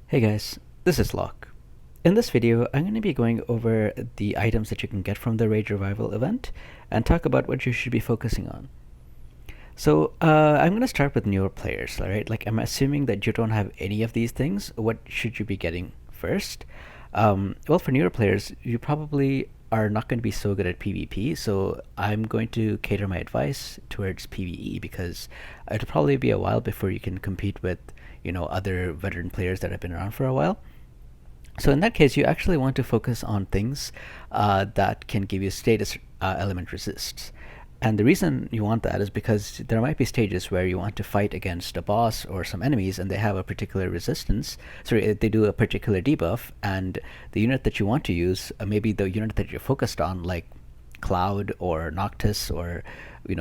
Hey guys, this is Locke. In this video, I'm going to be going over the items that you can get from the Raid Revival event and talk about what you should be focusing on. So, I'm going to start with newer players, alright? Like, I'm assuming that you don't have any of these things. What should you be getting first? Well, for newer players, you probably are not going to be so good at PvP, so I'm going to cater my advice towards PvE because it'll probably be a while before you can compete with, other veteran players that have been around for a while. So in that case, you actually want to focus on things that can give you status element resists. And the reason you want that is because there might be stages where you want to fight against a boss or some enemies and they have a particular resistance. Sorry, they do a particular debuff, and the unit that you want to use, maybe the unit that you're focused on, like Cloud or Noctis or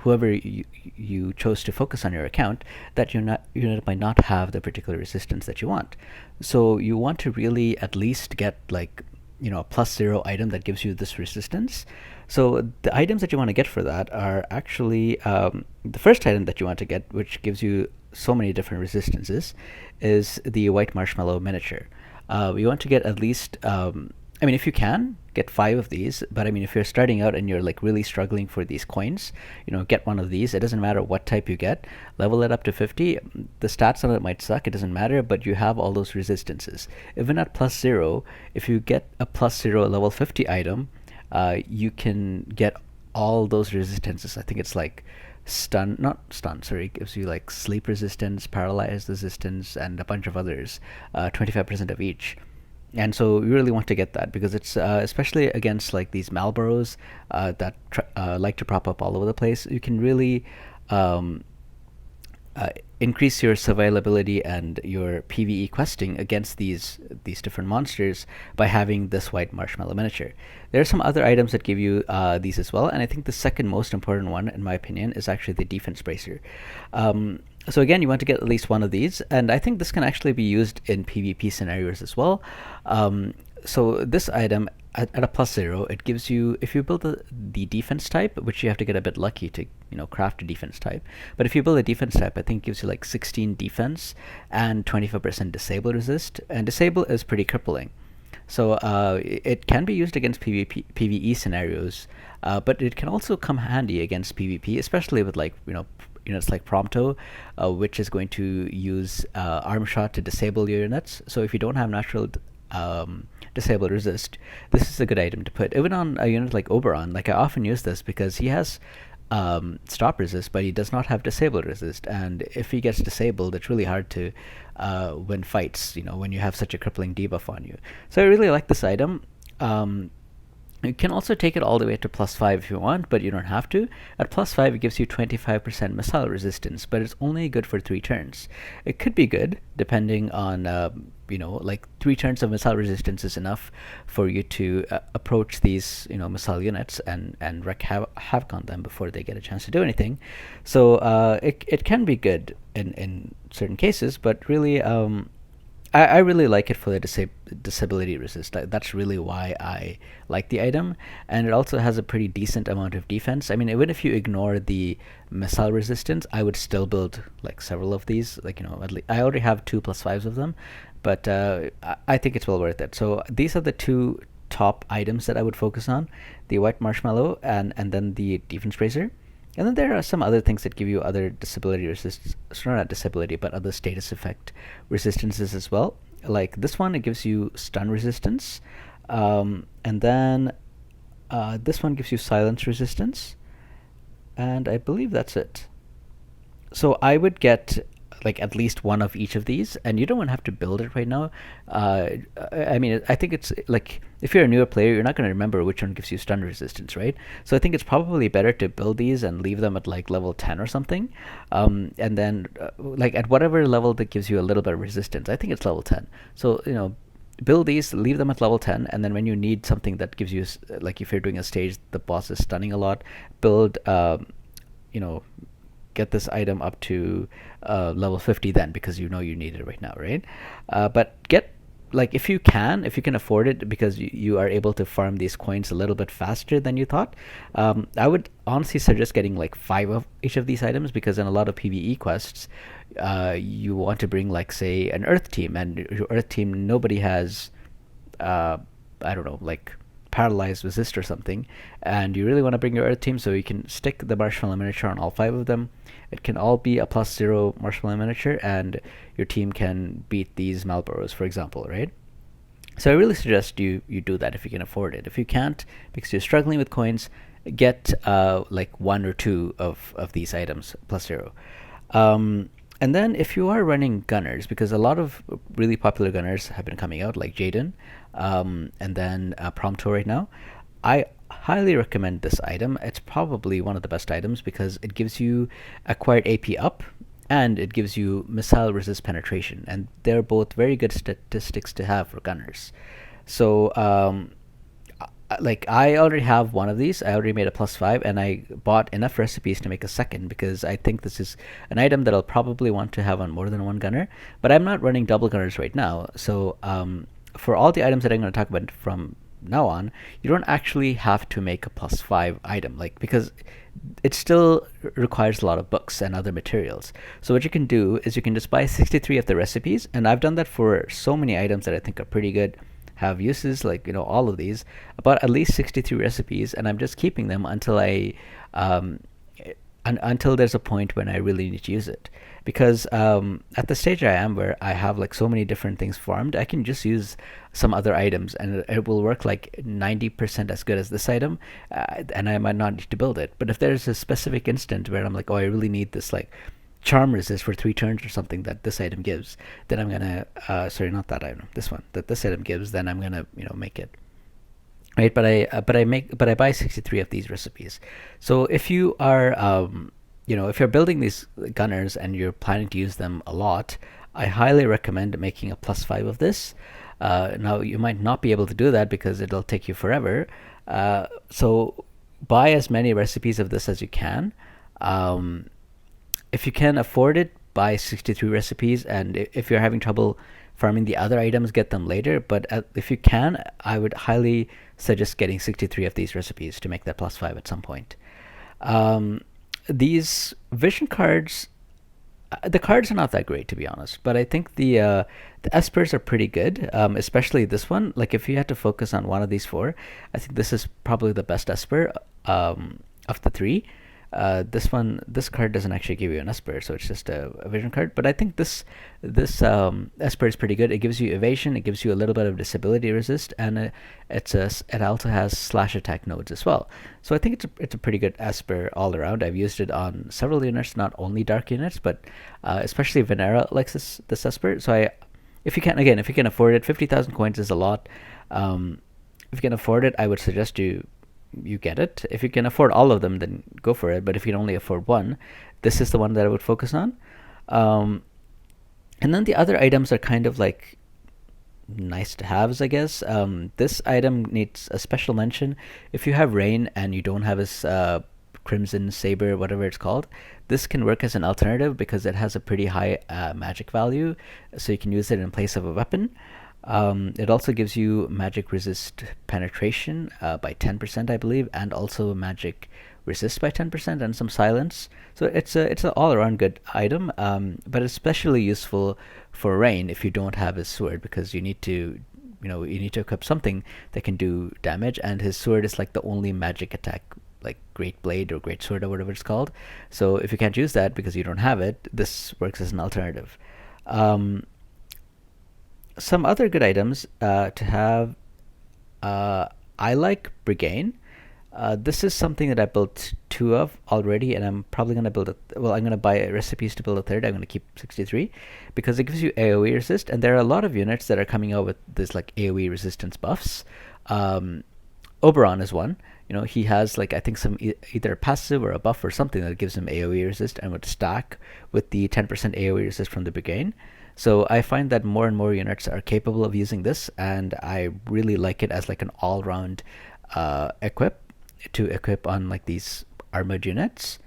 whoever you chose to focus on your account, that unit might not have the particular resistance that you want. So you want to really at least get like a +0 item that gives you this resistance. So the items that you want to get for that are actually the first item that you want to get, which gives you so many different resistances, is the white marshmallow miniature. You want to get at least if you can, get 5 of these. But if you're starting out and you're like really struggling for these coins, get one of these. It doesn't matter what type you get. Level it up to 50. The stats on it might suck. It doesn't matter, but you have all those resistances. Even at +0, if you get a +0 level 50 item, you can get all those resistances. I think it's like not stun, sorry, it gives you like sleep resistance, paralyzed resistance, and a bunch of others, 25% of each. And so you really want to get that because it's especially against like these Malboros that like to prop up all over the place. You can really um, increase your survivability and your PvE questing against these different monsters by having this white marshmallow miniature. There are some other items that give you these as well, and I think the second most important one, in my opinion, is actually the defense bracer. So again, you want to get at least one of these, and I think this can actually be used in PvP scenarios as well. So this item at a +0, it gives you, if you build the defense type, which you have to get a bit lucky to craft a defense type, but if you build a defense type, I think it gives you like 16 defense and 25% disable resist, and disable is pretty crippling. So it can be used against PvE scenarios, but it can also come handy against PvP, especially with like units like Prompto, which is going to use arm shot to disable your units. So if you don't have natural disable resist, this is a good item to put. Even on a unit like Oberon, like I often use this because he has stop resist, but he does not have disable resist. And if he gets disabled, it's really hard to win fights, when you have such a crippling debuff on you. So I really like this item. You can also take it all the way to +5 if you want, but you don't have to. At +5, it gives you 25% missile resistance, but it's only good for 3 turns. It could be good, depending on, like 3 turns of missile resistance is enough for you to approach these, missile units and wreak havoc on them before they get a chance to do anything. So it can be good in certain cases, but really, I really like it for the disability resist. That's really why I like the item, and it also has a pretty decent amount of defense. Even if you ignore the missile resistance, I would still build like several of these. Like at least I already have 2 +5s of them, but I think it's well worth it. So these are the 2 top items that I would focus on: the white marshmallow and then the defense bracer. And then there are some other things that give you other disability resistance, not disability, but other status effect resistances as well. Like this one, it gives you stun resistance. And then this one gives you silence resistance. And I believe that's it. So I would get like at least one of each of these, and you don't have to build it right now. I think it's like if you're a newer player, you're not going to remember which one gives you stun resistance, right? So I think it's probably better to build these and leave them at like level 10 or something, and then like at whatever level that gives you a little bit of resistance. I think it's level 10. So build these, leave them at level 10, and then when you need something that gives you, like if you're doing a stage the boss is stunning a lot, build get this item up to level 50 then, because you need it right now, right? But get like if you can afford it because you are able to farm these coins a little bit faster than you thought, I would honestly suggest getting like 5 of each of these items, because in a lot of PvE quests, you want to bring, like, say, an Earth team, and your Earth team, nobody has, uh, I don't know, like paralyzed resist or something, and you really want to bring your Earth team, so you can stick the Marshmallow miniature on all 5 of them. It can all be a +0 Marshmallow miniature, and your team can beat these Malboros, for example, right? So I really suggest you do that if you can afford it. If you can't, because you're struggling with coins, get like 1 or 2 of these items +0. And then if you are running gunners, because a lot of really popular gunners have been coming out, like Jaden, and then Prompto right now, I highly recommend this item. It's probably one of the best items because it gives you acquired AP up, and it gives you missile resist penetration, and they're both very good statistics to have for gunners. So like, I already have one of these. I already made a +5, and I bought enough recipes to make a second, because I think this is an item that I'll probably want to have on more than one gunner. But I'm not running double gunners right now, so for all the items that I'm going to talk about from now on, you don't actually have to make a +5 item, like, because it still requires a lot of books and other materials. So what you can do is you can just buy 63 of the recipes, and I've done that for so many items that I think are pretty good, have uses, like, all of these, about at least 63 recipes, and I'm just keeping them until until there's a point when I really need to use it. Because at the stage I am, where I have like so many different things farmed, I can just use some other items, and it will work like 90% as good as this item, and I might not need to build it. But if there's a specific instant where I'm like, oh, I really need this, like, charm resist for 3 turns or something that this item gives, then I'm gonna sorry, not that item, this one that this item gives, then I'm gonna make it, right? But I buy 63 of these recipes. So if you are if you're building these gunners and you're planning to use them a lot, I highly recommend making a +5 of this. Now, you might not be able to do that because it'll take you forever, so buy as many recipes of this as you can. If you can afford it, buy 63 recipes, and if you're having trouble farming the other items, get them later. But if you can, I would highly suggest getting 63 of these recipes to make that +5 at some point. These vision cards, the cards are not that great, to be honest, but I think the espers are pretty good, especially this one. Like, if you had to focus on one of these 4, I think this is probably the best esper of the 3. This card doesn't actually give you an esper, so it's just a vision card. But I think this esper is pretty good. It gives you evasion, it gives you a little bit of disability resist, and it also has slash attack nodes as well. So I think it's a pretty good esper all around. I've used it on several units, not only dark units, but especially Venera likes this esper. So if you can afford it, 50,000 coins is a lot. If you can afford it, I would suggest you get it. If you can afford all of them, then go for it. But if you can only afford one, this is the one that I would focus on. And then the other items are kind of like nice to haves, I guess. This item needs a special mention. If you have Rain and you don't have his Crimson Saber, whatever it's called, this can work as an alternative because it has a pretty high magic value, so you can use it in place of a weapon. It also gives you magic resist penetration by 10%, I believe, and also magic resist by 10% and some silence. So it's an all-around good item, but especially useful for Rain if you don't have his sword, because you need to equip something that can do damage, and his sword is like the only magic attack, like Great Blade or Great Sword or whatever it's called. So if you can't use that because you don't have it, this works as an alternative. Some other good items to have, I like Brigade. This is something that I built 2 of already, and I'm probably going to build I'm going to buy recipes to build a 3rd. I'm going to keep 63 because it gives you AoE resist, and there are a lot of units that are coming out with this like AoE resistance buffs. Oberon is one. He has, like, I think some either a passive or a buff or something that gives him AoE resist and would stack with the 10% AoE resist from the Brigade. So I find that more and more units are capable of using this, and I really like it as like an all-round equip on like these armored units.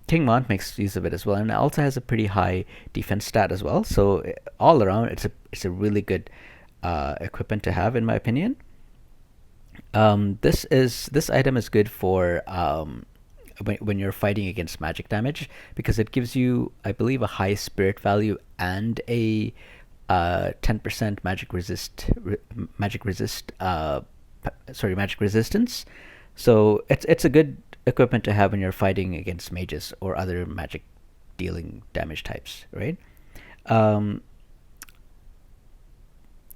King Mont makes use of it as well, and it also has a pretty high defense stat as well. So all around, it's a really good equipment to have, in my opinion. This item is good for when you're fighting against magic damage, because it gives you, I believe, a high spirit value and a 10% magic resist magic resistance. So it's a good equipment to have when you're fighting against mages or other magic dealing damage types, right? Um,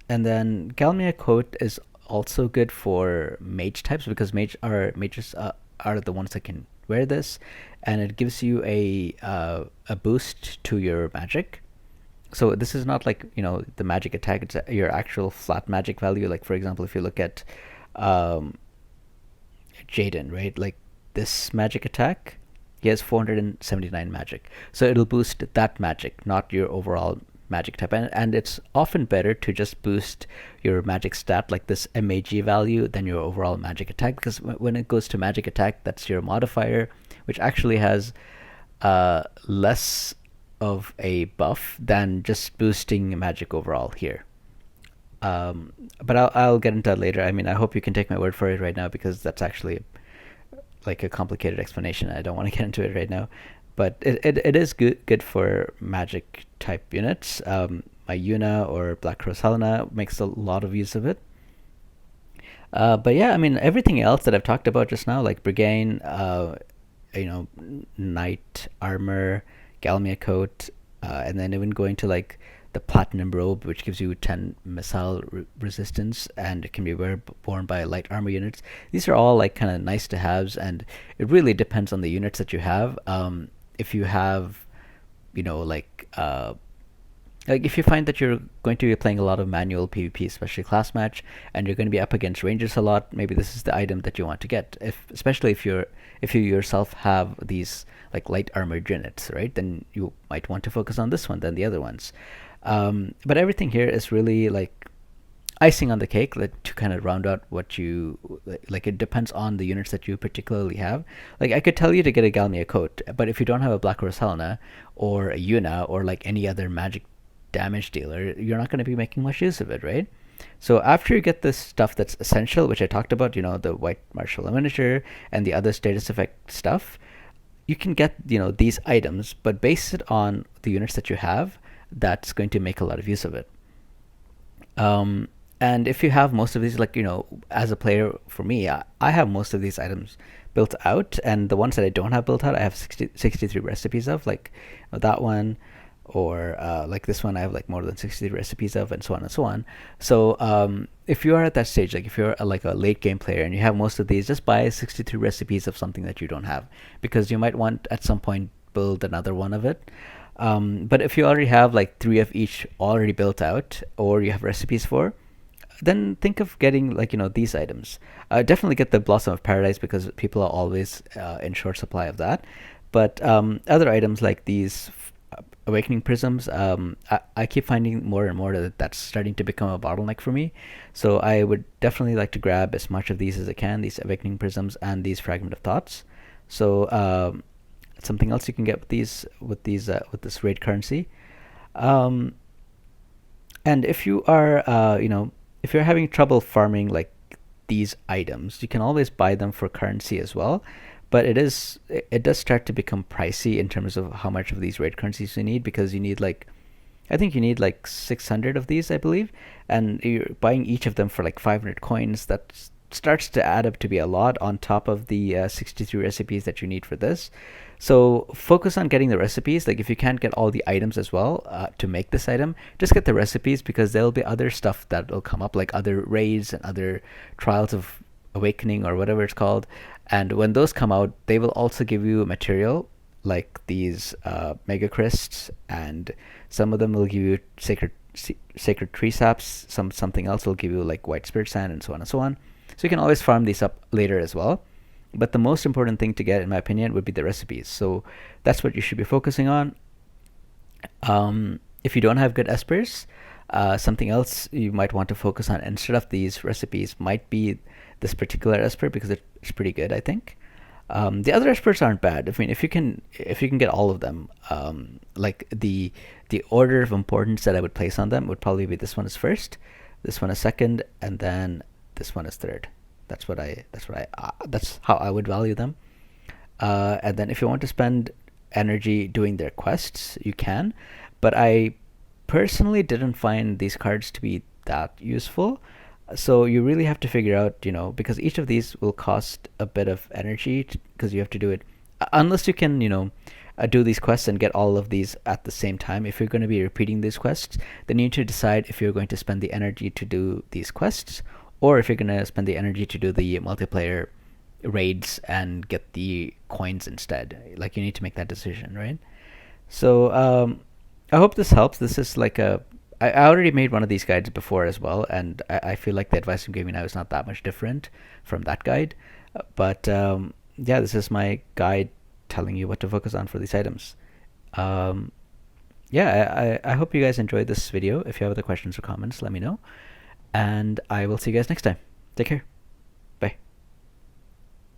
and then Galmia coat is also good for mage types, because mages are the ones that can wear this, and it gives you a boost to your magic. So this is not like, the magic attack; it's your actual flat magic value. Like, for example, if you look at um, Jaden, right? Like this magic attack, he has 479 magic. So it'll boost that magic, not your overall magic type. And it's often better to just boost your magic stat, like this MAG value, than your overall magic attack, because when it goes to magic attack, that's your modifier, which actually has less of a buff than just boosting magic overall here. But I'll get into that later. I mean, I hope you can take my word for it right now, because that's actually like a complicated explanation. I don't want to get into it right now, but it is good for magic type units. My Yuna or Black Rose Helena makes a lot of use of it. But yeah, I mean, everything else that I've talked about just now, like Brigane, Knight Armor, Galmia Coat, and then even going to like the Platinum Robe, which gives you 10 missile resistance, and it can be worn by light armor units. These are all like kind of nice to haves, and it really depends on the units that you have. If you have, like if you find that you're going to be playing a lot of manual PvP, especially class match, and you're going to be up against rangers a lot, maybe this is the item that you want to get. Especially if you yourself have these like light armored units, right? Then you might want to focus on this one than the other ones. But everything here is really like icing on the cake, to kind of round out what you like. It depends on the units that you particularly have. Like, I could tell you to get a Galmia coat, but if you don't have a Black Rose Helena or a Yuna or like any other magic damage dealer, you're not going to be making much use of it, right? So after you get this stuff that's essential, which I talked about, the white Marshmallow miniature and the other status effect stuff, you can get these items, but base it on the units that you have. That's going to make a lot of use of it. And if you have most of these, like, as a player, for me, I have most of these items built out, and the ones that I don't have built out, I have 63 recipes of, like that one, or like this one, I have like more than 63 recipes of, and so on and so on. So if you are at that stage, like if you're like a late game player and you have most of these, just buy 63 recipes of something that you don't have, because you might want at some point build another one of it. But if you already have like 3 of each already built out, or you have recipes for, then think of getting like these items. Definitely get the Blossom of Paradise, because people are always in short supply of that. But other items like these Awakening Prisms, I keep finding more and more that that's starting to become a bottleneck for me. So I would definitely like to grab as much of these as I can, these Awakening Prisms and these Fragment of Thoughts. So something else you can get with this raid currency. And if you are if you're having trouble farming like these items, you can always buy them for currency as well. But it does start to become pricey in terms of how much of these raid currencies you need, because you need like, I think you need like 600 of these, I believe, and you're buying each of them for like 500 coins. That starts to add up to be a lot on top of the 63 recipes that you need for this. So focus on getting the recipes. Like, if you can't get all the items as well to make this item, just get the recipes, because there'll be other stuff that will come up, like other raids and other trials of awakening or whatever it's called. And when those come out, they will also give you material like these mega crysts, and some of them will give you sacred tree saps. Something else will give you like white spirit sand, and so on and so on. So you can always farm these up later as well. But the most important thing to get, in my opinion, would be the recipes. So that's what you should be focusing on. If you don't have good espers, something else you might want to focus on instead of these recipes might be this particular esper, because it's pretty good, I think. The other experts aren't bad. I mean, if you can get all of them, like the order of importance that I would place on them would probably be this one is first, this one is second, and then this one is third. That's how I would value them. And then if you want to spend energy doing their quests, you can. But I personally didn't find these cards to be that useful. So you really have to figure out, because each of these will cost a bit of energy because you have to do it. Unless you can, do these quests and get all of these at the same time. If you're going to be repeating these quests, then you need to decide if you're going to spend the energy to do these quests or if you're going to spend the energy to do the multiplayer raids and get the coins instead. Like, you need to make that decision, right? So I hope this helps. This is like I already made one of these guides before as well, and I feel like the advice I'm giving now is not that much different from that guide. But yeah, this is my guide telling you what to focus on for these items. Um, yeah, I hope you guys enjoyed this video. If you have other questions or comments, let me know. And I will see you guys next time. Take care.